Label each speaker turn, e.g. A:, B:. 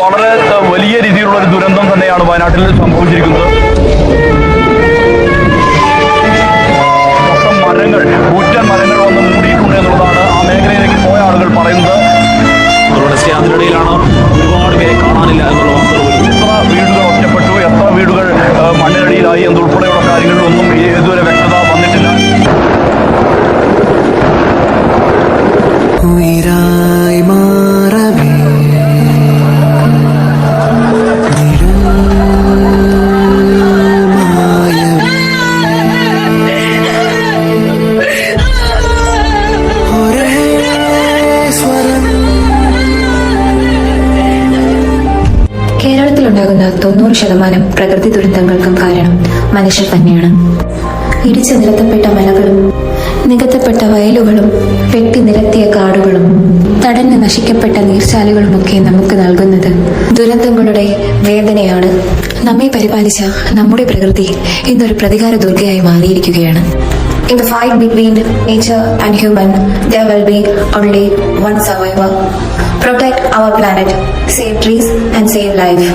A: വളരെ വലിയ രീതിയിലുള്ള ഒരു ദുരന്തം തന്നെയാണ് വയനാട്ടിൽ സംഭവിച്ചിരിക്കുന്നത്. മരങ്ങൾ, കൂറ്റൻ മരങ്ങൾ വന്ന് മൂടിയിട്ടുണ്ട് എന്നുള്ളതാണ് ആ മേഖലയിലേക്ക് പോയ ആളുകൾ പറയുന്നത്.
B: അതിനിടയിലാണ് ഒരുപാട് പേരെ കാണാനില്ല എന്നുള്ള വാർത്തകൾ.
A: എത്ര വീടുകൾ ഒറ്റപ്പെട്ടു, എത്ര വീടുകൾ മണ്ണിനടിയിലായി എന്നുൾപ്പെടെയുള്ള കാര്യങ്ങളിലൊന്നും ഇതുവരെ വ്യക്തത വന്നിട്ടില്ല.
C: കേരളത്തിലുണ്ടാകുന്ന 90% പ്രകൃതി ദുരന്തങ്ങൾക്കും കാരണം മനുഷ്യർ തന്നെയാണ്. ഇടിച്ചു നിരത്തപ്പെട്ട മലകളും നികത്തപ്പെട്ട വയലുകളും വെട്ടി നിരത്തിയ കാടുകളും തടഞ്ഞു നശിക്കപ്പെട്ട നീർച്ചാലുകളുമൊക്കെ നമുക്ക് നൽകുന്നത് ദുരന്തങ്ങളുടെ വേദനയാണ്. നമ്മെ പരിപാലിച്ച നമ്മുടെ പ്രകൃതി ഇന്നൊരു പ്രതികാര ദുർഗയായി മാറിയിരിക്കുകയാണ്. In the fight between nature and human, there will be only one survivor. Protect our planet, save trees and save life.